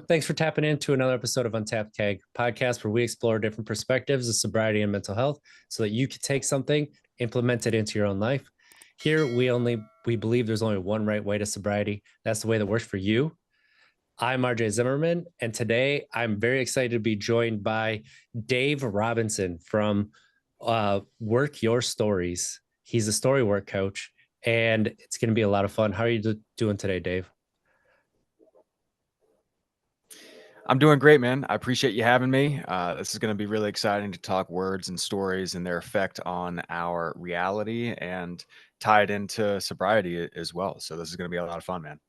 you. Thanks for tapping into another episode of Untapped Keg podcast, where we explore different perspectives of sobriety and mental health so that you can take something, implement it into your own life. Here, we believe there's only one right way to sobriety. That's the way that works for you. I'm RJ Zimmerman, and today I'm very excited to be joined by Dave Robinson from Work Your Stories. He's a Storywork coach, and it's going to be a lot of fun. How are you doing today, Dave? I'm doing great, man. I appreciate you having me. This is going to be really exciting to talk words and stories and their effect on our reality and tie it into sobriety as well. So this is going to be a lot of fun, man.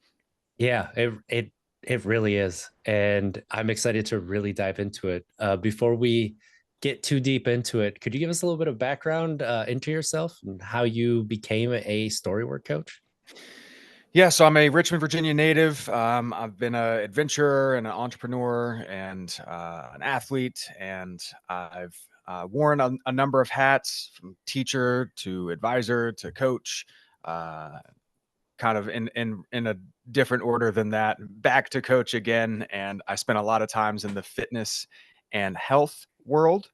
Yeah, it really is, and I'm excited to really dive into it. Before we get too deep into it, could you give us a little bit of background into yourself and how you became a Storywork coach? Yeah, so I'm a Richmond, Virginia native. I've been an adventurer and an entrepreneur and an athlete, and I've worn a number of hats from teacher to advisor to coach. Uh, Kind of in a different order than that, back to coach again. And I spent a lot of times in the fitness and health world.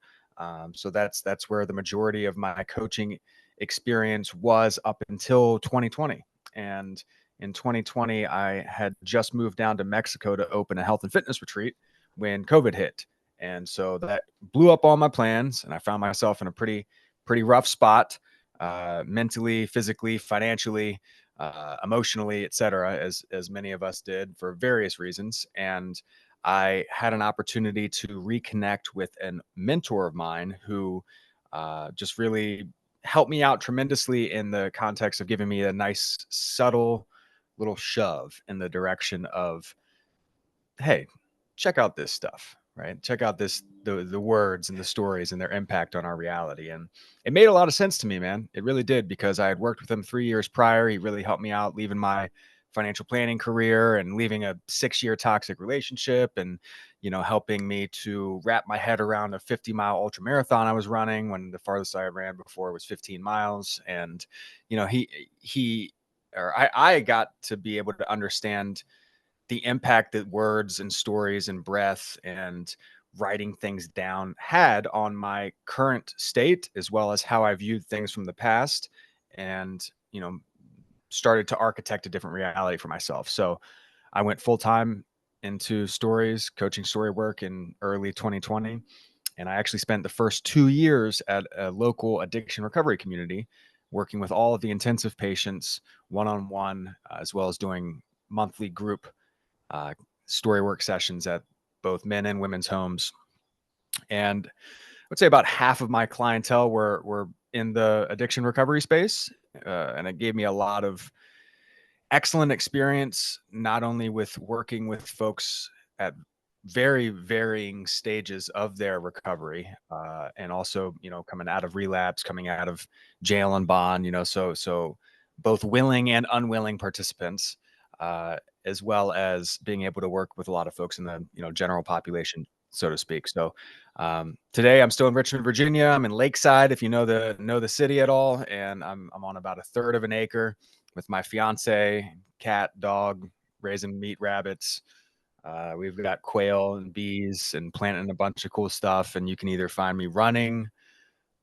So that's where the majority of my coaching experience was up until 2020. And in 2020, I had just moved down to Mexico to open a health and fitness retreat when COVID hit. And so that blew up all my plans, and I found myself in a pretty rough spot, mentally, physically, financially, emotionally, etc., as many of us did for various reasons. And I had an opportunity to reconnect with a mentor of mine who just really helped me out tremendously in the context of giving me a nice, subtle little shove in the direction of, hey, check out this stuff, right? Check out the words and the stories and their impact on our reality. And it made a lot of sense to me, man. It really did, because I had worked with him 3 years prior. He really helped me out leaving my financial planning career and leaving a 6-year toxic relationship, and helping me to wrap my head around a 50-mile ultra marathon I was running, when the farthest I ran before was 15 miles. And I got to be able to understand the impact that words and stories and breath and writing things down had on my current state, as well as how I viewed things from the past, and started to architect a different reality for myself. So I went full time into stories, coaching story work in early 2020. And I actually spent the first 2 years at a local addiction recovery community, working with all of the intensive patients one on one, as well as doing monthly group uh, story work sessions at both men and women's homes. And I would say about half of my clientele were in the addiction recovery space. And it gave me a lot of excellent experience, not only with working with folks at very varying stages of their recovery, and also, coming out of relapse, coming out of jail and bond, so both willing and unwilling participants, as well as being able to work with a lot of folks in the, general population, so to speak. So today I'm still in Richmond, Virginia. I'm in Lakeside, if you know the city at all, and I'm on about a third of an acre with my fiance, cat, dog, raising meat rabbits. We've got quail and bees and planting a bunch of cool stuff. And you can either find me running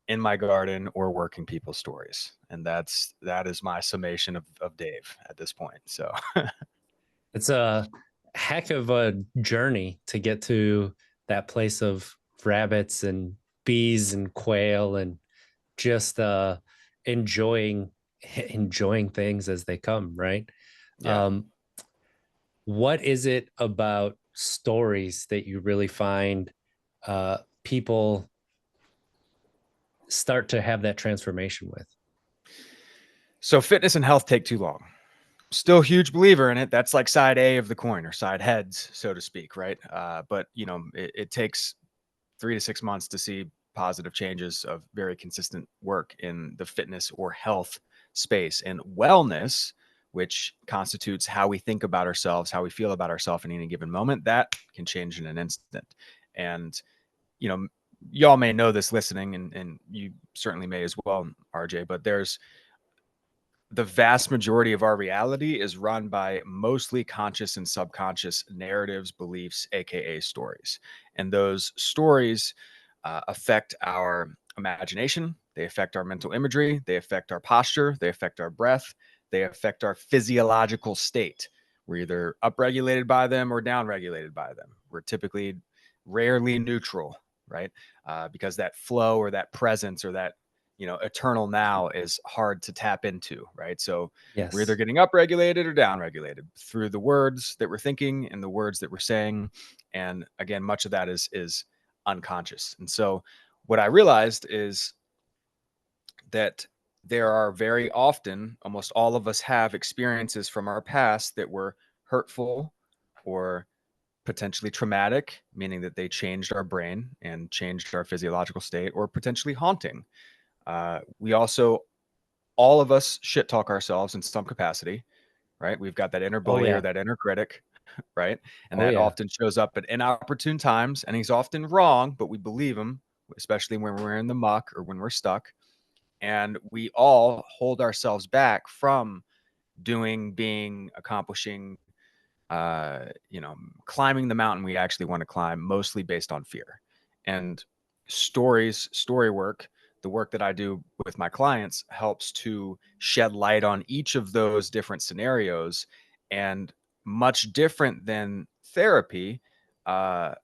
in my garden or working people's stories. And that is my summation of Dave at this point. So It's a heck of a journey to get to that place of rabbits and bees and quail and just enjoying enjoying things as they come, right? yeah. Um, what is it about stories that you really find people start to have that transformation with? So fitness and health take too long. Still a huge believer in it. That's like side A of the coin, or side heads, so to speak, right? But it takes 3 to 6 months to see positive changes of very consistent work in the fitness or health space. And wellness, which constitutes how we think about ourselves, how we feel about ourselves in any given moment, that can change in an instant. And you know y'all may know this listening, and you certainly may as well, RJ, but there's the vast majority of our reality is run by mostly conscious and subconscious narratives, beliefs, aka stories. And those stories affect our imagination, they affect our mental imagery, they affect our posture, they affect our breath, they affect our physiological state. We're either upregulated by them or downregulated by them. We're typically rarely neutral, right? Because that flow or that presence or that eternal now is hard to tap into, right? So we're either Yes. getting upregulated or downregulated through the words that we're thinking and the words that we're saying. And again, much of that is unconscious. And so what I realized is that there are very often, almost all of us have experiences from our past that were hurtful or potentially traumatic, meaning that they changed our brain and changed our physiological state, or potentially haunting. We also, all of us shit talk ourselves in some capacity, right? We've got that inner Oh bully or yeah. that inner critic, right? And Oh that yeah. often shows up at inopportune times, and he's often wrong, but we believe him, especially when we're in the muck or when we're stuck. And we all hold ourselves back from doing, being, accomplishing, climbing the mountain we actually want to climb, mostly based on fear. And story work, the work that I do with my clients, helps to shed light on each of those different scenarios. And much different than therapy, uh,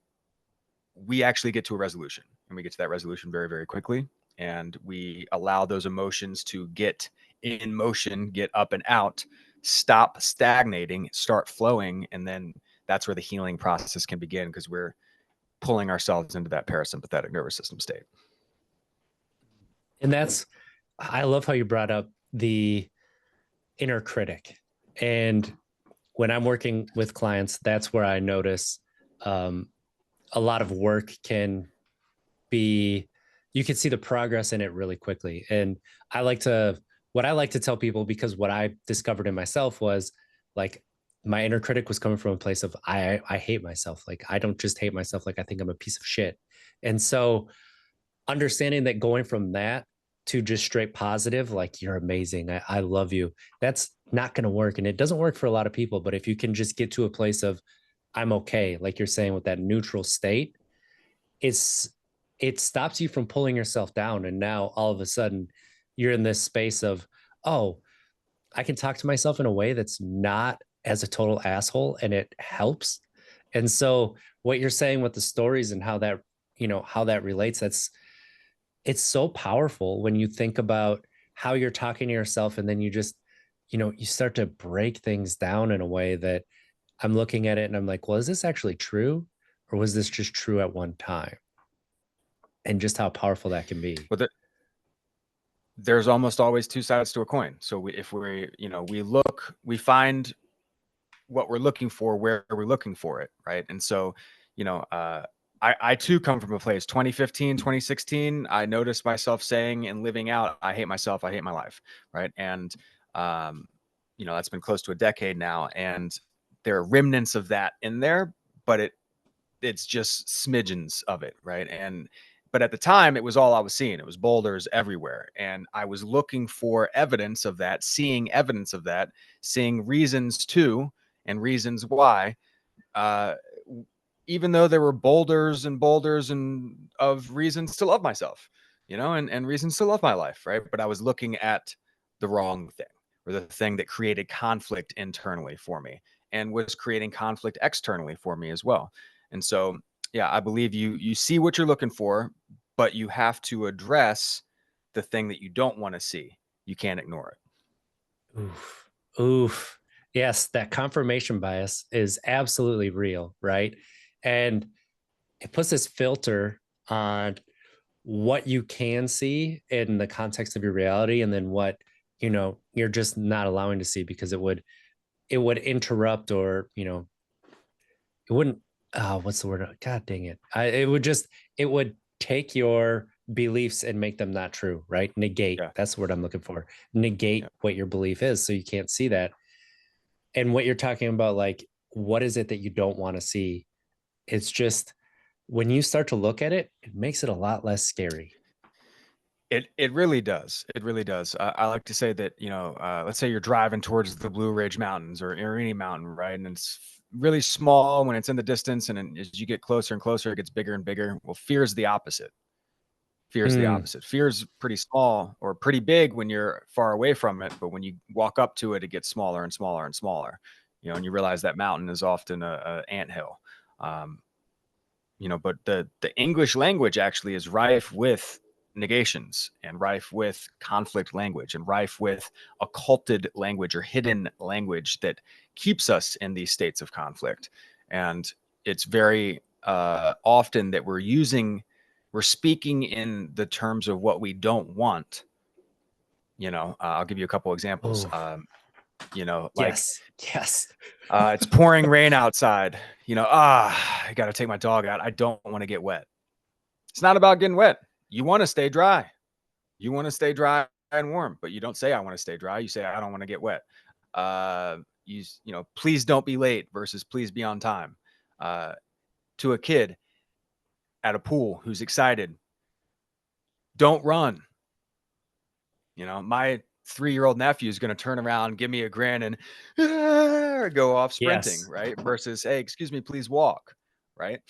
we actually get to a resolution, and we get to that resolution very, very quickly. And we allow those emotions to get in motion, get up and out, stop stagnating, start flowing. And then that's where the healing process can begin, because we're pulling ourselves into that parasympathetic nervous system state. And I love how you brought up the inner critic. And when I'm working with clients, that's where I notice um, a lot of work can be, you can see the progress in it really quickly. And I like to, what I like to tell people, because what I discovered in myself was like, my inner critic was coming from a place of I hate myself. Like I don't just hate myself, like I think I'm a piece of shit. And so understanding that going from that to just straight positive, like you're amazing, I love you, that's not going to work. And it doesn't work for a lot of people. But if you can just get to a place of I'm okay, like you're saying, with that neutral state, it's it stops you from pulling yourself down. And now all of a sudden you're in this space of, oh, I can talk to myself in a way that's not as a total asshole, and it helps. And so what you're saying with the stories and how that, how that relates, it's so powerful when you think about how you're talking to yourself, and then you just, you start to break things down in a way that I'm looking at it and I'm like, well, is this actually true, or was this just true at one time? And just how powerful that can be. But there's almost always two sides to a coin. So if we look, we find what we're looking for where we're looking for it, right? And so, you know, uh, I too come from a place 2015, 2016. I noticed myself saying and living out, I hate myself, I hate my life, right? And um, that's been close to a decade now, and there are remnants of that in there, but it's just smidgens of it, right? And but at the time, it was all I was seeing. It was boulders everywhere, and I was looking for evidence of that, seeing evidence of that, seeing reasons to and reasons why. Uh, Even though there were boulders and of reasons to love myself, and reasons to love my life, right? But I was looking at the wrong thing, or the thing that created conflict internally for me and was creating conflict externally for me as well. And so, yeah, I believe you see what you're looking for, but you have to address the thing that you don't want to see. You can't ignore it. Oof. Oof. Yes, that confirmation bias is absolutely real, right? And it puts this filter on what you can see in the context of your reality, and then what, you're just not allowing to see, because it would interrupt, or, it wouldn't, what's the word? God dang it. It would take your beliefs and make them not true, right? Negate. Yeah. That's the word I'm looking for. Negate Yeah. what your belief is. So you can't see that. And what you're talking about, like, what is it that you don't want to see? It's just when you start to look at it, it makes it a lot less scary. It really does. It really does. I like to say that, let's say you're driving towards the Blue Ridge Mountains or any mountain, right? And it's really small when it's in the distance, and then as you get closer and closer, it gets bigger and bigger. Well, fear is the opposite. Fear is the Mm. opposite. Fear is pretty small or pretty big when you're far away from it, but when you walk up to it, it gets smaller and smaller and smaller. And you realize that mountain is often a anthill. Um, but the English language actually is rife with negations and rife with conflict language and rife with occulted language or hidden language that keeps us in these states of conflict. And it's very often that we're speaking in the terms of what we don't want. I'll give you a couple examples. Oh, Like yes. Yes. it's pouring rain outside. I got to take my dog out. I don't want to get wet. It's not about getting wet. You want to stay dry. You want to stay dry and warm, but you don't say I want to stay dry. You say I don't want to get wet. Please don't be late versus please be on time. To a kid at a pool who's excited, don't run. My 3-year-old nephew is going to turn around, give me a grin, and go off sprinting, Yes. right? Versus, hey, excuse me, please walk, right?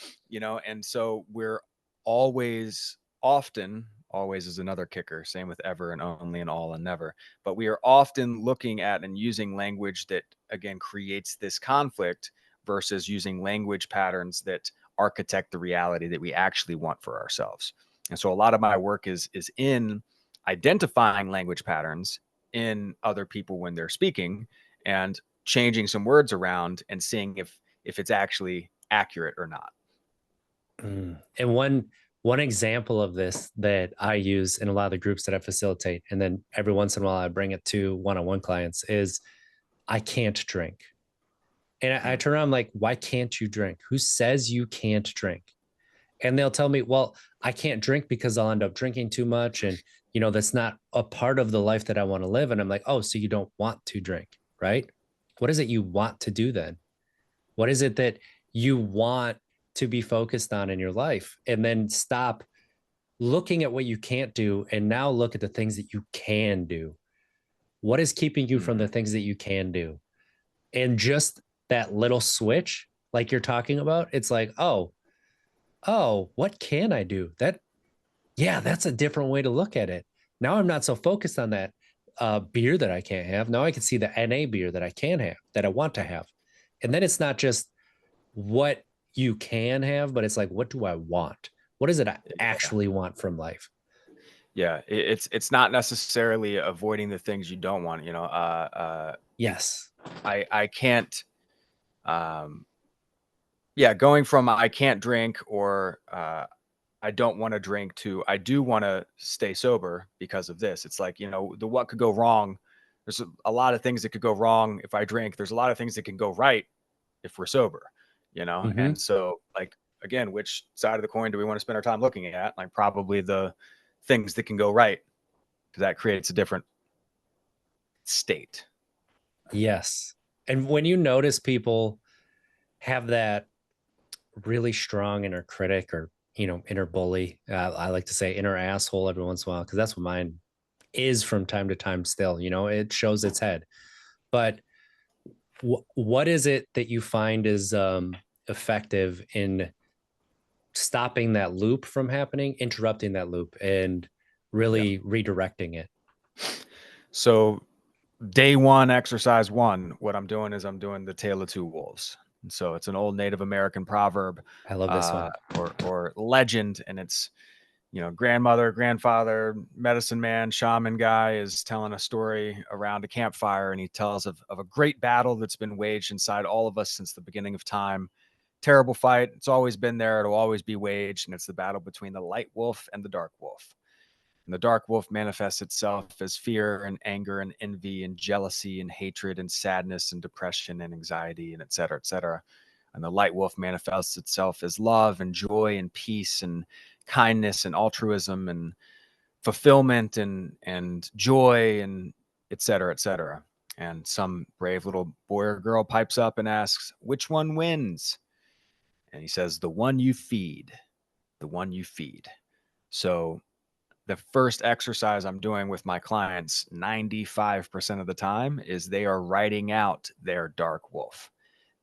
And so we're always is another kicker, same with ever and only and all and never. But we are often looking at and using language that, again, creates this conflict versus using language patterns that architect the reality that we actually want for ourselves. And so a lot of my work is in identifying language patterns in other people when they're speaking and changing some words around and seeing if it's actually accurate or not. Mm. And one example of this that I use in a lot of the groups that I facilitate, and then every once in a while I bring it to one-on-one clients, is I can't drink. And I Mm. turn around, I'm like, why can't you drink? Who says you can't drink? And they'll tell me, well, I can't drink because I'll end up drinking too much. And, that's not a part of the life that I want to live. And I'm like, oh, so you don't want to drink, right? What is it you want to do then? What is it that you want to be focused on in your life? And then stop looking at what you can't do and now look at the things that you can do. What is keeping you from Mm-hmm. the things that you can do? And just that little switch, like you're talking about, it's like, oh, what can I do? Yeah, that's a different way to look at it. Now I'm not so focused on that beer that I can't have. Now I can see the NA beer that I can have, that I want to have. And then it's not just what you can have, but it's like, what do I want? What is it I Yeah. actually want from life? Yeah. It's not necessarily avoiding the things you don't want, Yes. I can't, um, yeah, going from I can't drink or, I don't want to drink to I do want to stay sober because of this. It's like, the what could go wrong. There's a lot of things that could go wrong if I drink. There's a lot of things that can go right if we're sober, Mm-hmm. And so, like, again, which side of the coin do we want to spend our time looking at? Like, probably the things that can go right, because that creates a different state. Yes. And when you notice people have that really strong inner critic or, inner bully, I like to say inner asshole every once in a while, because that's what mine is from time to time still, it shows its head. But what is it that you find is effective in stopping that loop from happening, interrupting that loop, and Yeah. really redirecting it? So, day one, exercise one, what I'm doing is I'm doing the Tale of Two Wolves. And so it's an old Native American proverb, I love this one. or legend, and it's grandmother, grandfather, medicine man, shaman guy is telling a story around a campfire, and he tells of a great battle that's been waged inside all of us since the beginning of time. Terrible fight. It's always been there. It'll always be waged, and it's the battle between the light wolf and the dark wolf. And the dark wolf manifests itself as fear and anger and envy and jealousy and hatred and sadness and depression and anxiety and et cetera, et cetera. And the light wolf manifests itself as love and joy and peace and kindness and altruism and fulfillment and joy and et cetera, et cetera. And some brave little boy or girl pipes up and asks, which one wins? And he says, the one you feed, the one you feed. So the first exercise I'm doing with my clients 95% of the time is they are writing out their dark wolf.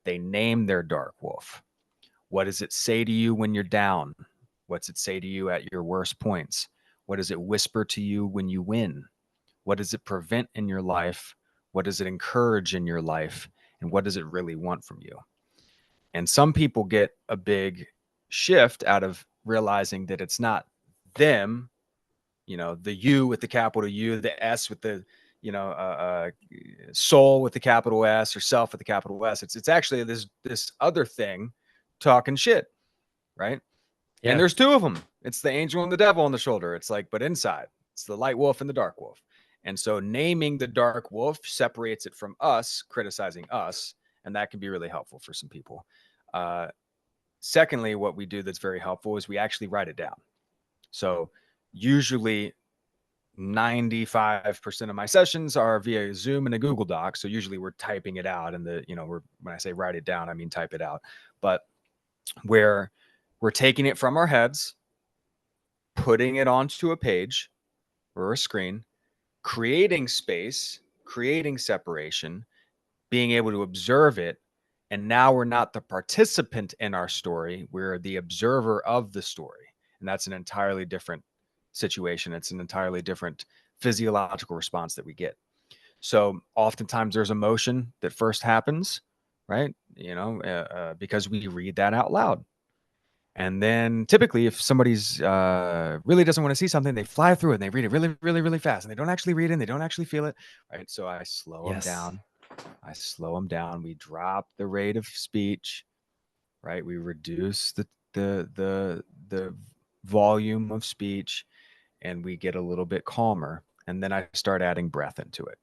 They name their dark wolf. What does it say to you when you're down? What's it say to you at your worst points? What does it whisper to you when you win? What does it prevent in your life? What does it encourage in your life? And what does it really want from you? And some people get a big shift out of realizing that it's not them, the U with the capital U, the S with the, soul with the capital S, or self with the capital S. It's actually this other thing talking shit, right? And Yeah. there's two of them. It's the angel and the devil on the shoulder. It's like, but inside, it's the light wolf and the dark wolf. And so naming the dark wolf separates it from us criticizing us, and that can be really helpful for some people. Secondly, what we do that's very helpful is we actually write it down. So usually 95% of my sessions are via Zoom and a Google Doc. So usually we're typing it out, and when I say write it down, I mean type it out. But where we're taking it from our heads, putting it onto a page or a screen, creating space, creating separation, being able to observe it. And now we're not the participant in our story, we're the observer of the story. And that's an entirely different situation. It's an entirely different physiological response that we get. So oftentimes there's emotion that first happens, right? Because we read that out loud. And then typically, if somebody's really doesn't want to see something, they fly through it and they read it really, really, really fast, and they don't actually read it and they don't actually feel it, right? So I slow them Yes. down. We drop the rate of speech, right? We reduce the volume of speech, and we get a little bit calmer. And then I start adding breath into it.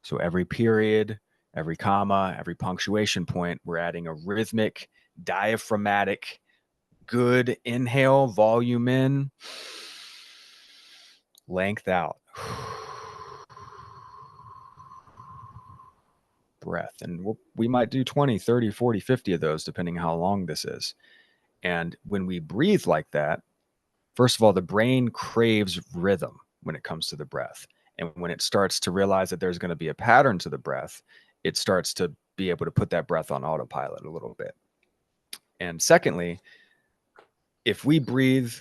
So every period, every comma, every punctuation point, we're adding a rhythmic, diaphragmatic, good inhale, volume in, length out, breath. And we might do 20, 30, 40, 50 of those, depending how long this is. And when we breathe like that, first of all, the brain craves rhythm when it comes to the breath. And when it starts to realize that there's going to be a pattern to the breath, it starts to be able to put that breath on autopilot a little bit. And secondly, if we breathe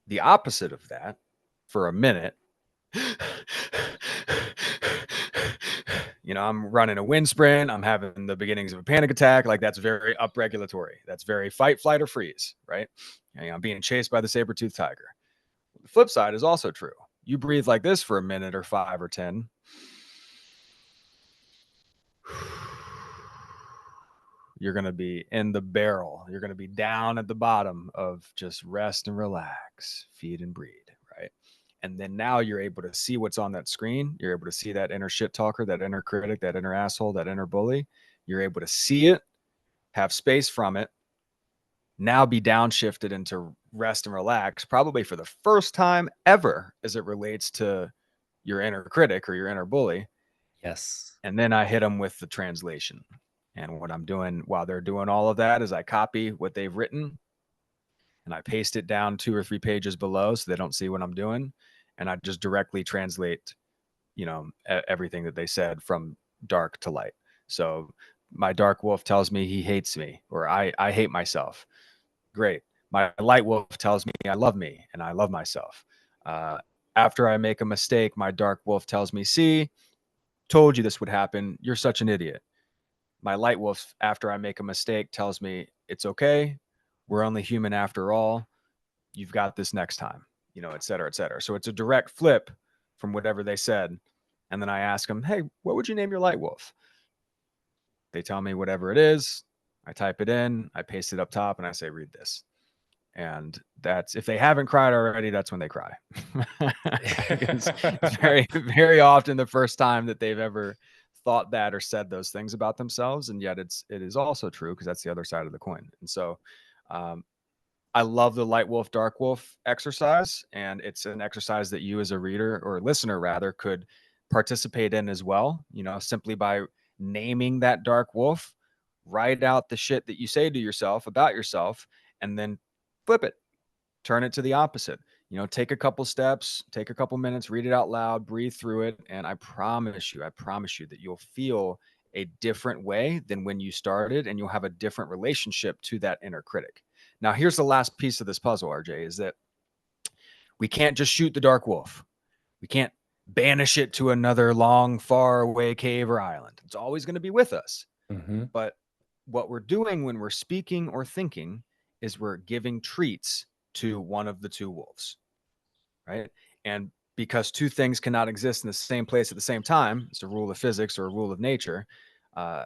the opposite of that for a minute, I'm running a wind sprint, I'm having the beginnings of a panic attack, like that's very upregulatory. That's very fight, flight, or freeze, right? I'm being chased by the saber-toothed tiger. The flip side is also true. You breathe like this for a minute or 5 or 10. You're going to be in the barrel. You're going to be down at the bottom of just rest and relax, feed and breathe, right? And then now you're able to see what's on that screen. You're able to see that inner shit talker, that inner critic, that inner asshole, that inner bully. You're able to see it, have space from it, now be downshifted into rest and relax, probably for the first time ever as it relates to your inner critic or your inner bully. Yes. And then I hit them with the translation. And what I'm doing while they're doing all of that is I copy what they've written and I paste it down 2 or 3 pages below so they don't see what I'm doing. And I just directly translate, everything that they said from dark to light. So my dark wolf tells me he hates me, or I hate myself. Great. My light wolf tells me I love me and I love myself. After I make a mistake, my dark wolf tells me, see, told you this would happen. You're such an idiot. My light wolf, after I make a mistake, tells me it's okay. We're only human after all. You've got this next time, et cetera, et cetera. So it's a direct flip from whatever they said. And then I ask them, hey, what would you name your light wolf? They tell me whatever it is. I type it in, I paste it up top, and I say, read this. And that's, if they haven't cried already, that's when they cry. it's very, very often the first time that they've ever thought that or said those things about themselves. And yet it is also true, because that's the other side of the coin. And so I love the light wolf, dark wolf exercise. And it's an exercise that you as a reader, or listener rather, could participate in as well, simply by naming that dark wolf. Write out the shit that you say to yourself about yourself, and then flip it, turn it to the opposite. Take a couple steps, take a couple minutes, read it out loud, breathe through it. And I promise you that you'll feel a different way than when you started, and you'll have a different relationship to that inner critic. Now, here's the last piece of this puzzle, RJ, is that we can't just shoot the dark wolf. We can't banish it to another long, far away cave or island. It's always going to be with us. Mm-hmm. But what we're doing when we're speaking or thinking is we're giving treats to one of the two wolves, right? And because two things cannot exist in the same place at the same time, it's a rule of physics or a rule of nature. Uh,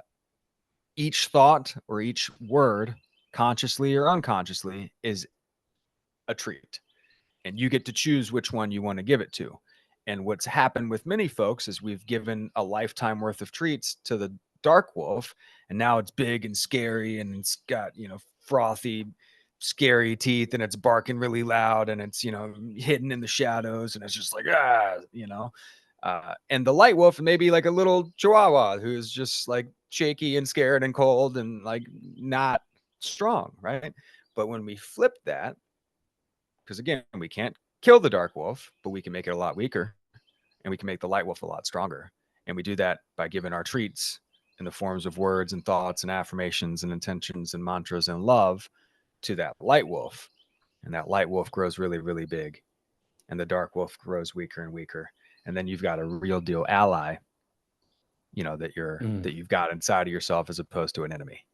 each thought or each word, consciously or unconsciously, is a treat. And you get to choose which one you want to give it to. And what's happened with many folks is we've given a lifetime worth of treats to the dark wolf, and now it's big and scary, and it's got, frothy, scary teeth, and it's barking really loud, and it's, hidden in the shadows, and it's just like, and the light wolf may be like a little chihuahua who's just like shaky and scared and cold and like not strong, right? But when we flip that, because again, we can't kill the dark wolf, but we can make it a lot weaker, and we can make the light wolf a lot stronger. And we do that by giving our treats in the forms of words and thoughts and affirmations and intentions and mantras and love to that light wolf. And that light wolf grows really, really big. And the dark wolf grows weaker and weaker. And then you've got a real deal ally, that you've got inside of yourself, as opposed to an enemy.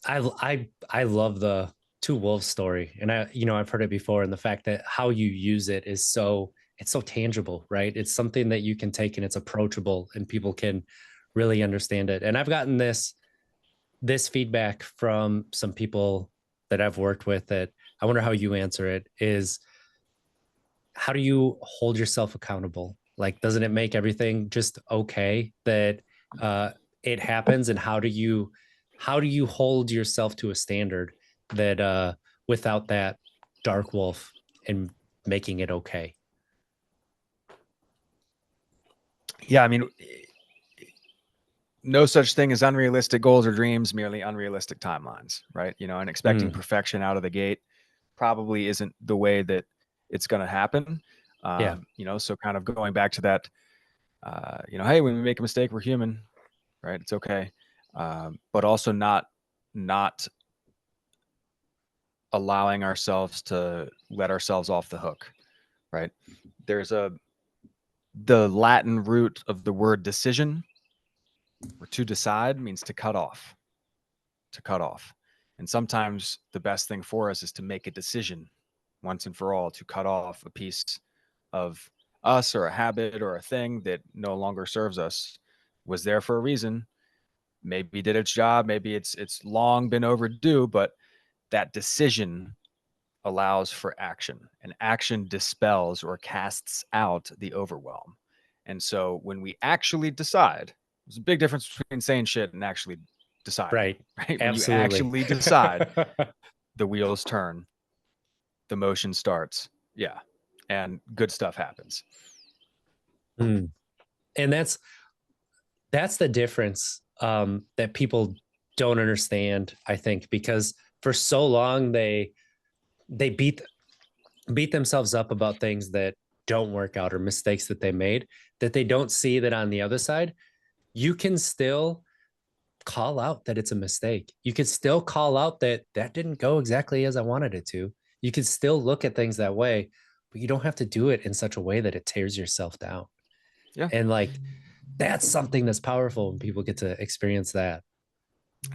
I love the two wolves story, and I've heard it before, and the fact that how you use it is it's so tangible, right? It's something that you can take and it's approachable and people can really understand it. And I've gotten this feedback from some people that I've worked with that I wonder how you answer it is, how do you hold yourself accountable? Like, doesn't it make everything just okay that it happens? And how do you hold yourself to a standard that without that dark wolf and making it okay? Yeah, I mean, no such thing as unrealistic goals or dreams, merely unrealistic timelines, right? And expecting perfection out of the gate probably isn't the way that it's going to happen. Yeah. So kind of going back to that, hey, when we make a mistake, we're human, right? It's okay. But also not allowing ourselves to let ourselves off the hook, right? There's the Latin root of the word decision, or to decide, means to cut off, And sometimes the best thing for us is to make a decision once and for all, to cut off a piece of us or a habit or a thing that no longer serves us, was there for a reason, maybe did its job, maybe it's long been overdue, but that decision allows for action, and action dispels or casts out the overwhelm. And so when we actually decide, there's a big difference between saying shit and actually deciding, right? When you Absolutely. actually decide, the wheels turn, the motion starts. Yeah. And good stuff happens. And that's the difference that people don't understand, I think, because for so long they beat themselves up about things that don't work out or mistakes that they made, that they don't see that on the other side, you can still call out that it's a mistake. You could still call out that didn't go exactly as I wanted it to. You could still look at things that way, but you don't have to do it in such a way that it tears yourself down. Yeah. And like, that's something that's powerful when people get to experience that.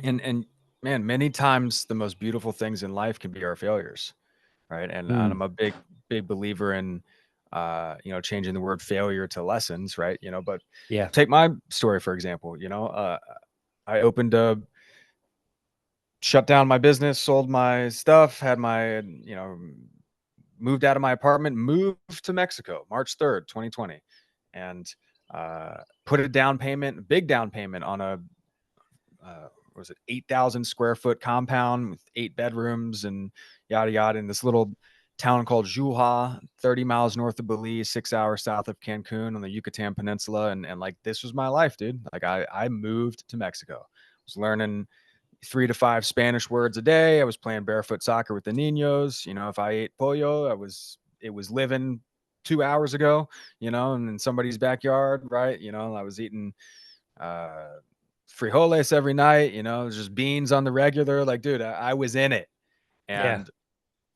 And man, many times the most beautiful things in life can be our failures, right? And I'm a big believer in changing the word failure to lessons, right? But Yeah. take my story for example. I opened shut down my business, sold my stuff, had my moved out of my apartment, moved to Mexico March 3rd, 2020, and put a big down payment on a was it 8,000 square foot compound with 8 bedrooms and yada yada, in this little town called Juha, 30 miles north of Belize, 6 hours south of Cancun on the Yucatan Peninsula. And like, this was my life, dude. Like I moved to Mexico, was learning 3 to 5 Spanish words a day. I was playing barefoot soccer with the niños. You know, if I ate pollo, it was living 2 hours ago, you know, and in somebody's backyard, right? You know, I was eating uh frijoles every night, you know, just beans on the regular. Like, dude, I was in it. Yeah. And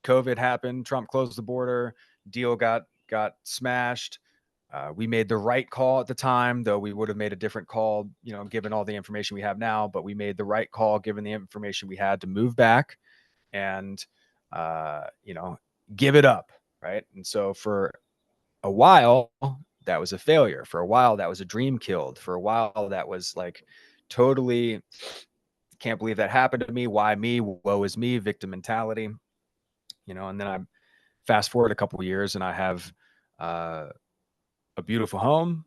COVID happened, Trump closed the border, deal got smashed. We made the right call at the time, though we would have made a different call, you know, given all the information we have now. But we made the right call given the information we had to move back and, you know, give it up, right? And so for a while, that was a failure. For a while, that was a dream killed. For a while, that was like totally can't believe that happened to me. Why me? Woe is me. Victim mentality, you know. And then I fast forward a couple of years, and I have uh, a beautiful home.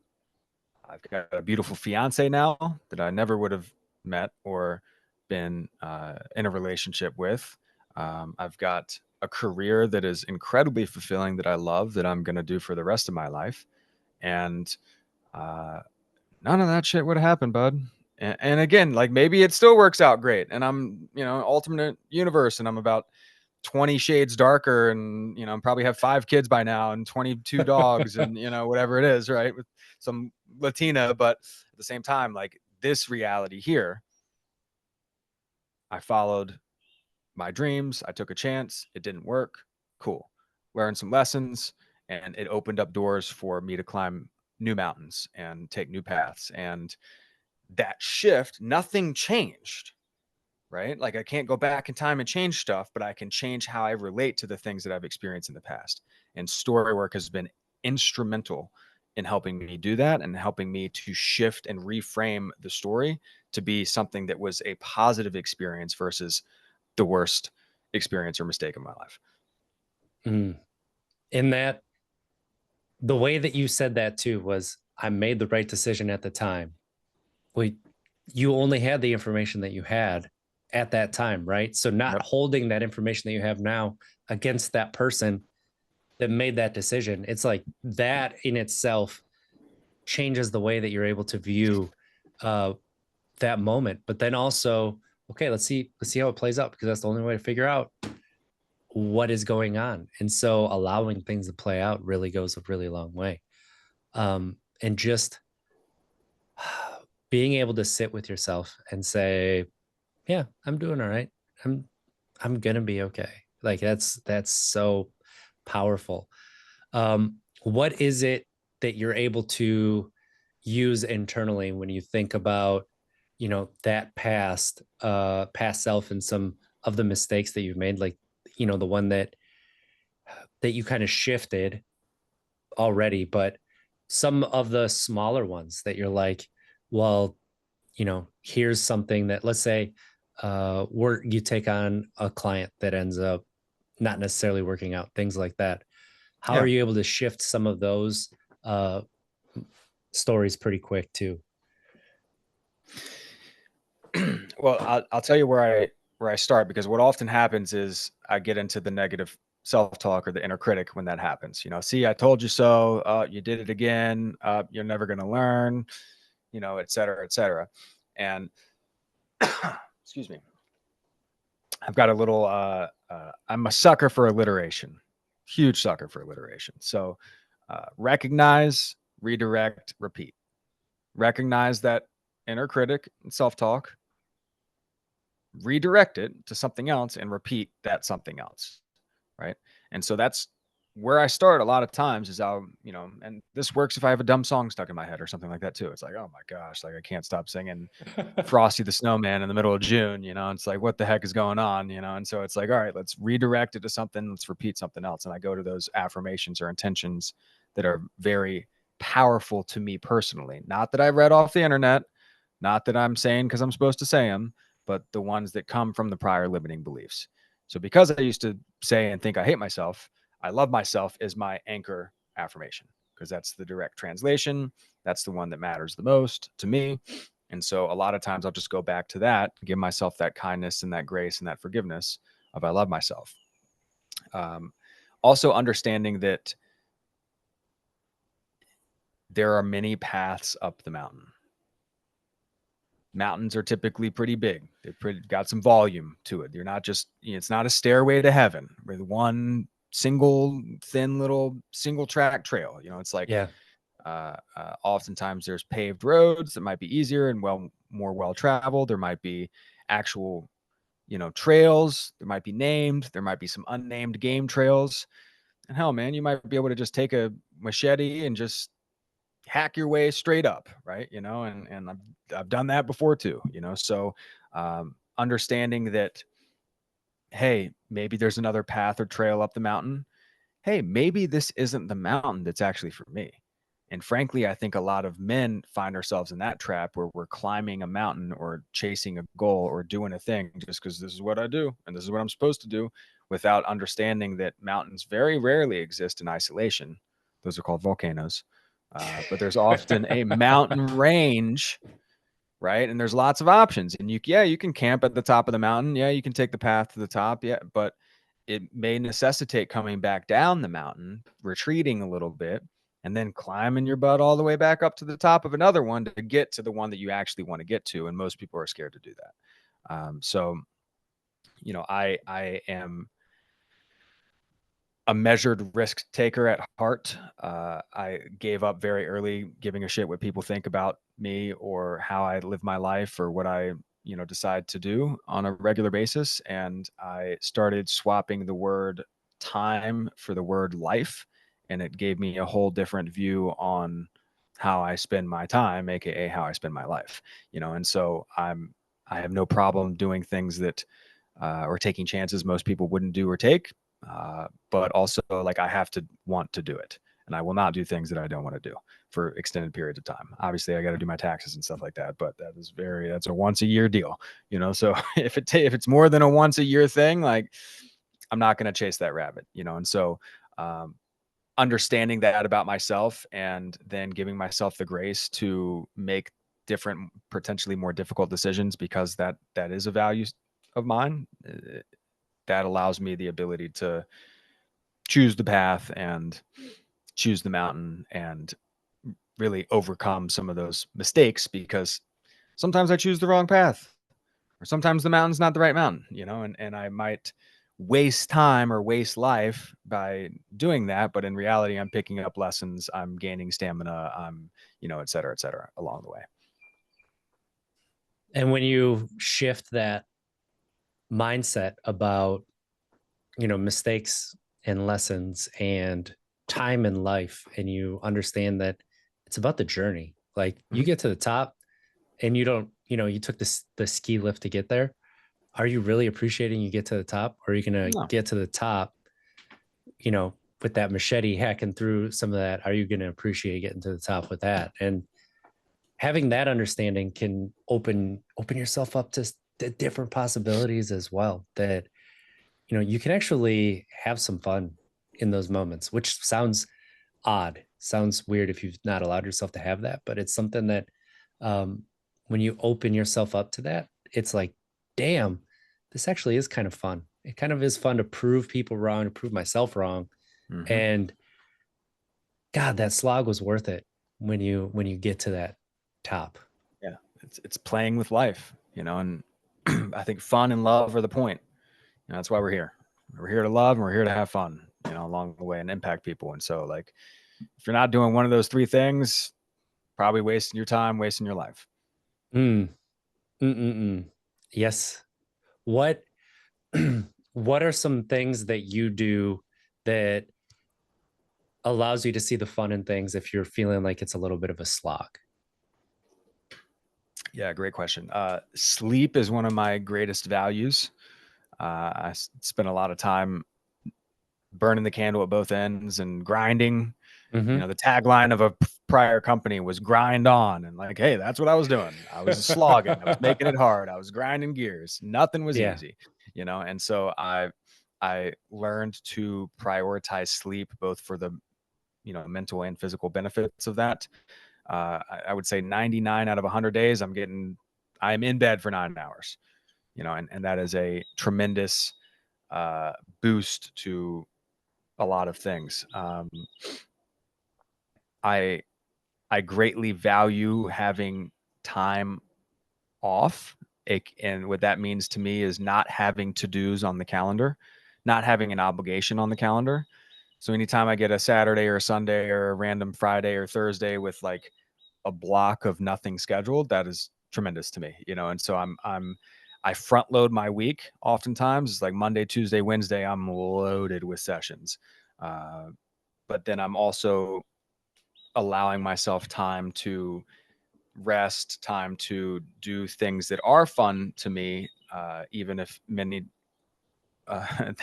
I've got a beautiful fiance now that I never would have met or been in a relationship with. I've got a career that is incredibly fulfilling that I love that I'm going to do for the rest of my life. And uh, none of that shit would have happened, bud. And again, like maybe it still works out great. And I'm, you know, alternate universe and I'm about 20 shades darker and, you know, probably have 5 kids by now and 22 dogs and, you know, whatever it is, right? With some Latina. But at the same time, like this reality here, I followed my dreams. I took a chance. It didn't work. Cool. Learned some lessons and it opened up doors for me to climb new mountains and take new paths. And that shift, nothing changed, right? Like I can't go back in time and change stuff, but I can change how I relate to the things that I've experienced in the past. And Storywork has been instrumental in helping me do that and helping me to shift and reframe the story to be something that was a positive experience versus the worst experience or mistake of my life. Mm. In that, the way that you said that too was, I made the right decision at the time. Wait, you only had the information that you had at that time, right? So not Yep. holding that information that you have now against that person that made that decision. It's like that in itself changes the way that you're able to view uh, that moment. But then also, okay, let's see how it plays out, because that's the only way to figure out what is going on. And so allowing things to play out really goes a really long way. And just being able to sit with yourself and say, yeah, I'm doing all right. I'm I'm gonna be okay. Like that's so powerful. What is it that you're able to use internally when you think about, you know, that past self and some of the mistakes that you've made, like, you know, the one that you kind of shifted already, but some of the smaller ones that you're like, well, you know, here's something that, let's say, you take on a client that ends up not necessarily working out, things like that. How are Yeah. you able to shift some of those uh, stories pretty quick too? Well, I'll tell you where I start because what often happens is I get into the negative self-talk or the inner critic when that happens. You know, see, I told you so. You did it again. You're never going to learn. You know, et cetera, et cetera. And excuse me, I've got a little. I'm a sucker for alliteration, huge sucker for alliteration. So recognize, redirect, repeat. Recognize that inner critic and self-talk, redirect it to something else and repeat that something else, right? And so that's where I start a lot of times is I'll, you know, and this works if I have a dumb song stuck in my head or something like that too. It's like, oh my gosh, like I can't stop singing Frosty the Snowman in the middle of June, you know. It's like, what the heck is going on, you know? And so it's like, all right, let's redirect it to something, let's repeat something else. And I go to those affirmations or intentions that are very powerful to me personally. Not that I read off the internet, not that I'm saying because I'm supposed to say them, but the ones that come from the prior limiting beliefs. So because I used to say and think I hate myself, I love myself is my anchor affirmation because that's the direct translation. That's the one that matters the most to me. And so a lot of times I'll just go back to that, give myself that kindness and that grace and that forgiveness of I love myself. Um, Also understanding that there are many paths up the mountain. Mountains are typically pretty big. They've got some volume to it. You're not just, it's not a stairway to heaven with one single thin little single track trail. It's like, Yeah. oftentimes there's paved roads that might be easier and more well traveled. There might be actual, trails. There might be named. There might be some unnamed game trails. And hell, man, you might be able to just take a machete and just hack your way straight up, right? And I've done that before too. So understanding that, hey, maybe there's another path or trail up the mountain. Hey, maybe this isn't the mountain that's actually for me. And frankly, I think a lot of men find ourselves in that trap where we're climbing a mountain or chasing a goal or doing a thing just because this is what I do and this is what I'm supposed to do, without understanding that mountains very rarely exist in isolation. Those are called volcanoes. But there's often a mountain range, right? And there's lots of options. And you can camp at the top of the mountain. Yeah, you can take the path to the top. Yeah, but it may necessitate coming back down the mountain, retreating a little bit, and then climbing your butt all the way back up to the top of another one to get to the one that you actually want to get to. And most people are scared to do that. So, I am a measured risk taker at heart. I gave up very early giving a shit what people think about me or how I live my life or what I, decide to do on a regular basis. And I started swapping the word time for the word life. And it gave me a whole different view on how I spend my time, AKA how I spend my life, and so I have no problem doing things that, or taking chances most people wouldn't do or take. But also, like, I have to want to do it, and I will not do things that I don't want to do for extended periods of time. Obviously, I got to do my taxes and stuff like that, but that's a once a year deal, So if it's more than a once a year thing, like, I'm not going to chase that rabbit, And so, understanding that about myself and then giving myself the grace to make different, potentially more difficult decisions because that is a value of mine. That allows me the ability to choose the path and choose the mountain and really overcome some of those mistakes, because sometimes I choose the wrong path or sometimes the mountain's not the right mountain, and I might waste time or waste life by doing that. But in reality, I'm picking up lessons, I'm gaining stamina, I'm, et cetera, along the way. And when you shift that mindset about, mistakes and lessons and time in life, and you understand that it's about the journey. Like, you Mhm. get to the top and you don't, you took the ski lift to get there. Are you really appreciating you get to the top? Or are you going to No. get to the top, with that machete hacking through some of that? Are you going to appreciate getting to the top with that? And having that understanding can open yourself up to the different possibilities as well, that you can actually have some fun in those moments, which sounds weird if you've not allowed yourself to have that, but it's something that, um, when you open yourself up to that, it's like, damn, this actually is kind of fun. It kind of is fun to prove people wrong, to prove myself wrong. Mm-hmm. And God, that slog was worth it when you get to that top. Yeah, it's playing with life, and I think fun and love are the point. That's why we're here. We're here to love and we're here to have fun, along the way and impact people. And so, like, if you're not doing one of those three things, probably wasting your time, wasting your life. Mm. Mm-mm-mm. Yes. What what are some things that you do that allows you to see the fun in things if you're feeling like it's a little bit of a slog? Yeah, great question. Sleep is one of my greatest values. I spend a lot of time burning the candle at both ends and grinding. Mhm. The tagline of a prior company was grind on. And, like, hey, that's what I was doing. I was slogging. I was making it hard. I was grinding gears. Nothing was Yeah. easy, And so I learned to prioritize sleep both for the, mental and physical benefits of that. I would say 99 out of 100 days, I'm in bed for 9 hours, and that is a tremendous boost to a lot of things. I I greatly value having time off. And what that means to me is not having to-dos on the calendar, not having an obligation on the calendar. So anytime I get a Saturday or a Sunday or a random Friday or Thursday with like a block of nothing scheduled, that is tremendous to me, And so I front load my week. Oftentimes it's like Monday, Tuesday, Wednesday, I'm loaded with sessions. But then I'm also allowing myself time to rest, time to do things that are fun to me, even if many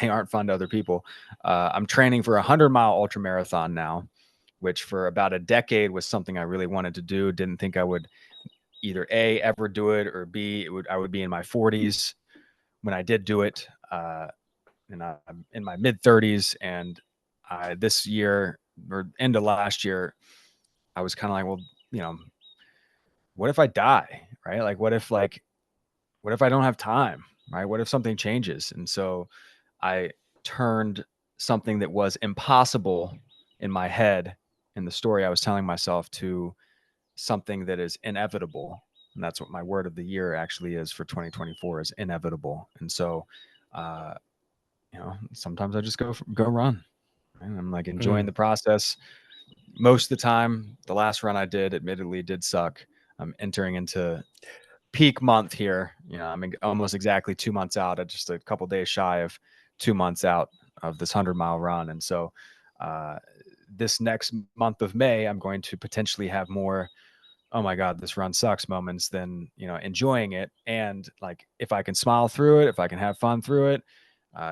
they aren't fun to other people. I'm training for a 100-mile ultra marathon now, which for about a decade was something I really wanted to do. Didn't think I would either A, ever do it, or B, I would be in my 40s when I did do it. And I'm in my mid 30s. And this year or end of last year, I was kind of like, well, what if I die? Right? Like, what if I don't have time? Right? What if something changes? And so I turned something that was impossible in my head in the story I was telling myself to something that is inevitable. And that's what my word of the year actually is for 2024 is inevitable. And so, uh, sometimes I just go run. Right? I'm like enjoying Mm. the process. Most of the time, the last run I did, admittedly, did suck. I'm entering into peak month here. I'm almost exactly 2 months out. At just a couple days shy of 2 months out of this 100-mile run, and so this next month of May, I'm going to potentially have more oh my God, this run sucks moments than, enjoying it. And like, if I can smile through it, if I can have fun through it,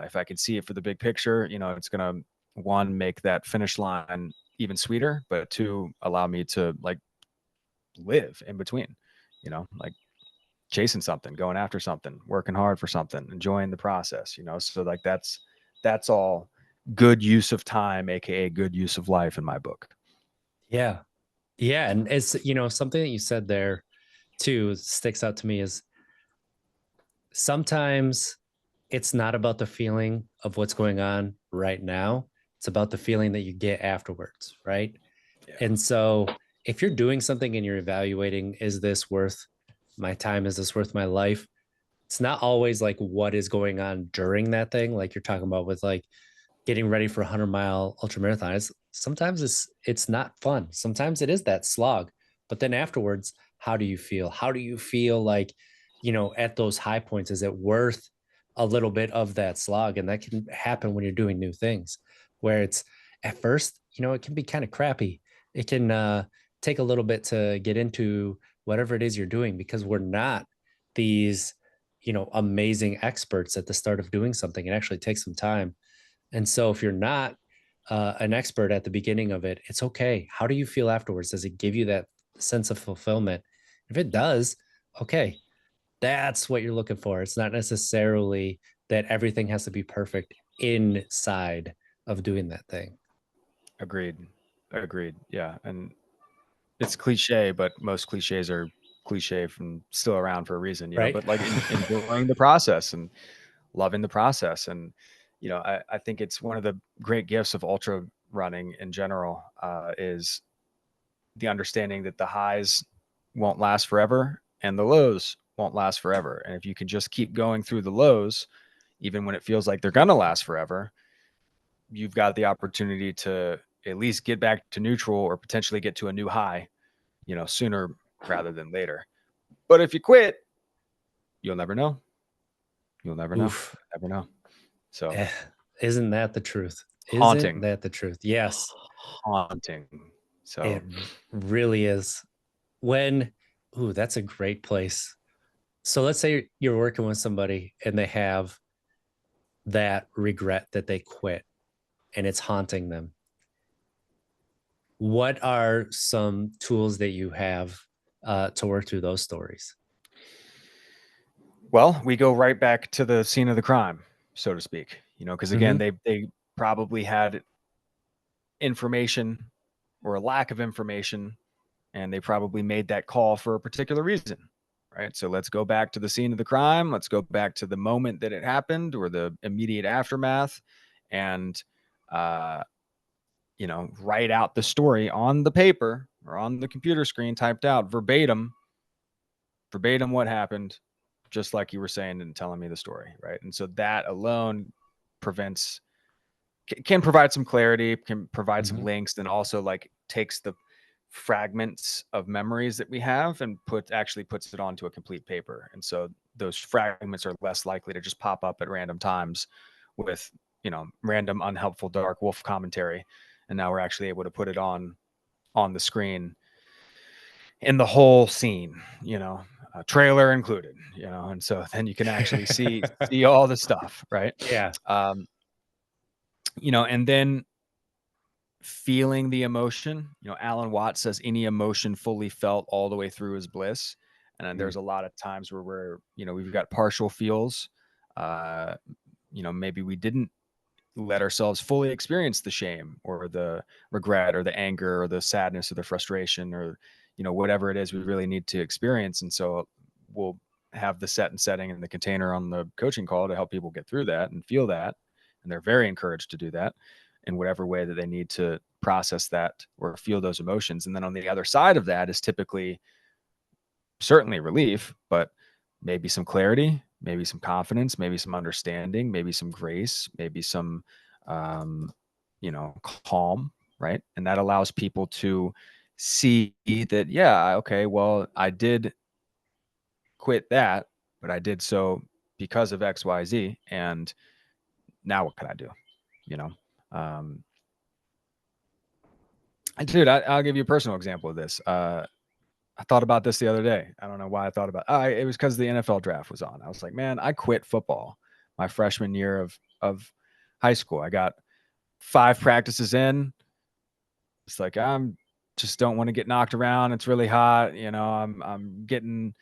if I can see it for the big picture, it's going to, one, make that finish line even sweeter, but two, allow me to like live in between, like chasing something, going after something, working hard for something, enjoying the process, so like that's all good use of time, AKA good use of life in my book. Yeah. Yeah. And it's, something that you said there too sticks out to me is sometimes it's not about the feeling of what's going on right now. It's about the feeling that you get afterwards. Right. Yeah. And so if you're doing something and you're evaluating, is this worth my time? Is this worth my life? It's not always like what is going on during that thing. Like you're talking about with like getting ready for a 100-mile ultra marathon. Sometimes it's not fun. Sometimes it is that slog. But then afterwards, how do you feel? How do you feel like, at those high points, is it worth a little bit of that slog? And that can happen when you're doing new things, where it's at first, it can be kind of crappy. It can take a little bit to get into whatever it is you're doing because we're not these, amazing experts at the start of doing something. It actually takes some time, and so if you're not an expert at the beginning of it, it's okay. How do you feel afterwards? Does it give you that sense of fulfillment? If it does, okay, that's what you're looking for. It's not necessarily that everything has to be perfect inside of doing that thing. Agreed. Agreed. Yeah. And it's cliche, but most cliches are cliche from still around for a reason, Right. but like enjoying the process and loving the process. And, I think it's one of the great gifts of ultra running in general, is the understanding that the highs won't last forever and the lows won't last forever. And if you can just keep going through the lows, even when it feels like they're going to last forever, you've got the opportunity to at least get back to neutral or potentially get to a new high, sooner rather than later. But if you quit, you'll never know. You'll never know. Oof. Never know. So Eh, isn't that the truth? Isn't haunting, that the truth? Yes, haunting. it So really is. When, ooh, that's a great place. So let's say you're working with somebody and they have that regret that they quit and it's haunting them. What are some tools that you have to work through those stories? well, we go right back to the scene of the crime, so to speak. Because again, Mm-hmm. they probably had information or a lack of information, and they probably made that call for a particular reason. Right. So let's go back to the scene of the crime. Let's go back to the moment that it happened or the immediate aftermath, and uh, write out the story on the paper or on the computer screen typed out verbatim verbatim what happened, just like you were saying and telling me the story, right? And so that alone can provide some clarity, can provide some links, and also like takes the fragments of memories that we have and puts it onto a complete paper. And so those fragments are less likely to just pop up at random times with, random unhelpful dark wolf commentary. And now we're actually able to put it on the screen in the whole scene, trailer included, and so then you can actually see all the stuff, right? Yeah. And then feeling the emotion. Alan Watts says any emotion fully felt all the way through is bliss. And then there's a lot of times where we've got partial feels. Maybe we didn't let ourselves fully experience the shame or the regret or the anger or the sadness or the frustration or, whatever it is we really need to experience. And so we'll have the setting and the container on the coaching call to help people get through that and feel that. And they're very encouraged to do that in whatever way that they need to process that or feel those emotions. And then on the other side of that is typically certainly relief, but maybe some clarity, maybe some confidence, maybe some understanding, maybe some grace, maybe some, calm, right? And that allows people to see that, yeah, okay, well, I did quit that, but I did so because of X, Y, Z. And now what can I do? Um, and dude, I'll give you a personal example of this. I thought about this the other day. I don't know why I thought about it. It was because the NFL draft was on. I was like, man, I quit football my freshman year of high school. I got 5 practices in. It's like I'm just don't want to get knocked around. It's really hot. I'm getting,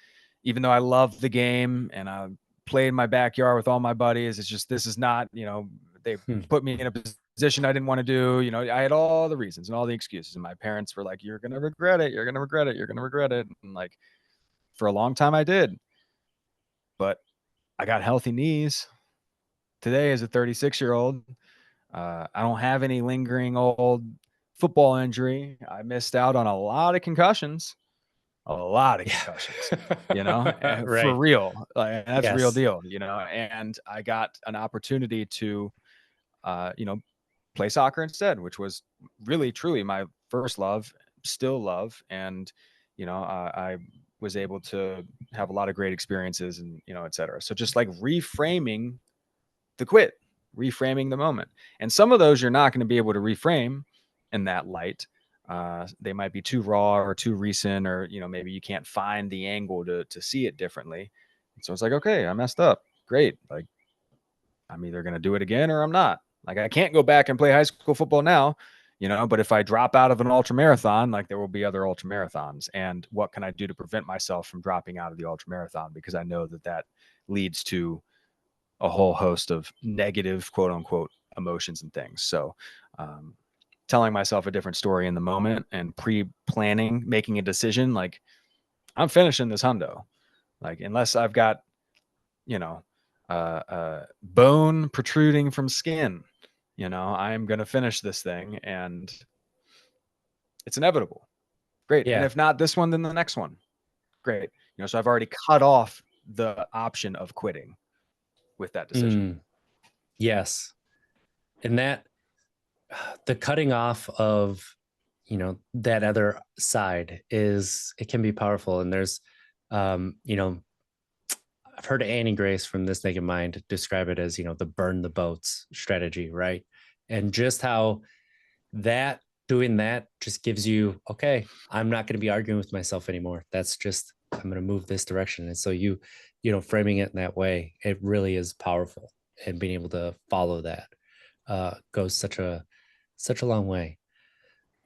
even though I love the game and I play in my backyard with all my buddies, it's just this is not, they put me in a position I didn't want to do. I had all the reasons and all the excuses. And my parents were like, you're going to regret it. You're going to regret it. You're going to regret it. And like, for a long time I did, but I got healthy knees today as a 36-year-old. I don't have any lingering old football injury. I missed out on a lot of concussions, for Right. real. Like, that's real Yes. deal, and I got an opportunity to, play soccer instead, which was really, truly my first love, still love. And, I was able to have a lot of great experiences and, et cetera. So just like reframing the quit, reframing the moment. And some of those you're not going to be able to reframe in that light. They might be too raw or too recent, or, maybe you can't find the angle to see it differently. And so it's like, okay, I messed up. Great. Like, I'm either going to do it again or I'm not. Like, I can't go back and play high school football now, but if I drop out of an ultra marathon, like there will be other ultra marathons. And what can I do to prevent myself from dropping out of the ultra marathon? Because I know that leads to a whole host of negative, quote unquote, emotions and things. So, telling myself a different story in the moment and pre-planning, making a decision, like I'm finishing this hundo, like unless I've got, bone protruding from skin, I'm going to finish this thing and it's inevitable. Great. And Yeah. if not this one, then the next one. Great. So I've already cut off the option of quitting with that decision. Yes. And that the cutting off of, that other side it can be powerful. And there's, I've heard Annie Grace from This Naked Mind describe it as, the burn the boats strategy, right? And just how doing that just gives you, okay, I'm not going to be arguing with myself anymore. That's just, I'm going to move this direction. And so framing it in that way, it really is powerful. And being able to follow that goes such a long way.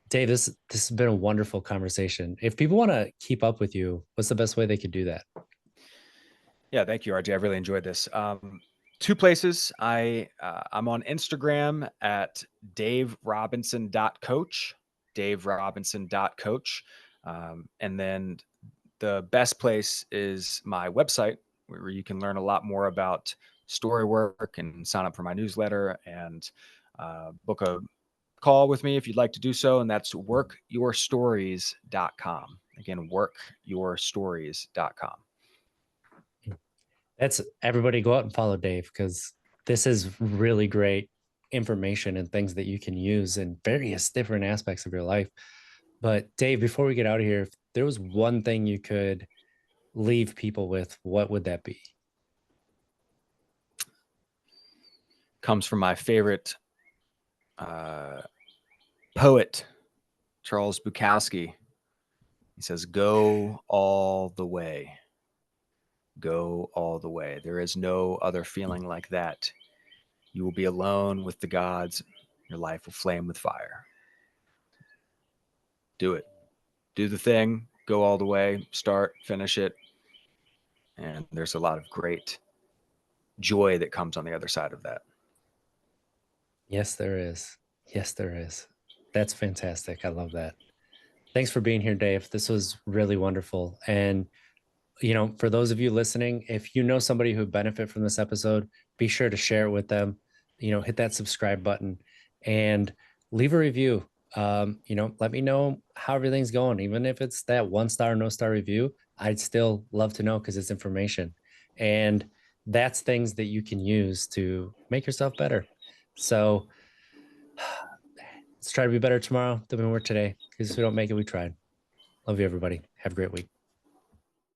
Dave, this has been a wonderful conversation. If people want to keep up with you, what's the best way they could do that? Yeah, thank you, RJ. I really enjoyed this. 2 places. I'm on Instagram at daverobinson.coach, daverobinson.coach. And then the best place is my website, where you can learn a lot more about Storywork and sign up for my newsletter and book a call with me if you'd like to do so. And that's workyourstories.com. Again, workyourstories.com. That's everybody go out and follow Dave because this is really great information and things that you can use in various different aspects of your life. But Dave, before we get out of here, if there was one thing you could leave people with, what would that be? Comes from my favorite uh, poet, Charles Bukowski. He says, "Go all the way. Go all the way. There is no other feeling like that. You will be alone with the gods. Your life will flame with fire. Do it. Do the thing. Go all the way. Start, finish it. And there's a lot of great joy that comes on the other side of that." Yes, there is. Yes, there is. That's fantastic. I love that. Thanks for being here, Dave. This was really wonderful. And for those of you listening, if you know somebody who would benefit from this episode, be sure to share it with them. Hit that subscribe button and leave a review. Let me know how everything's going. Even if it's that 1 star, no star review, I'd still love to know because it's information. And that's things that you can use to make yourself better. So let's try to be better tomorrow than we were today. Because if we don't make it, we tried. Love you, everybody. Have a great week.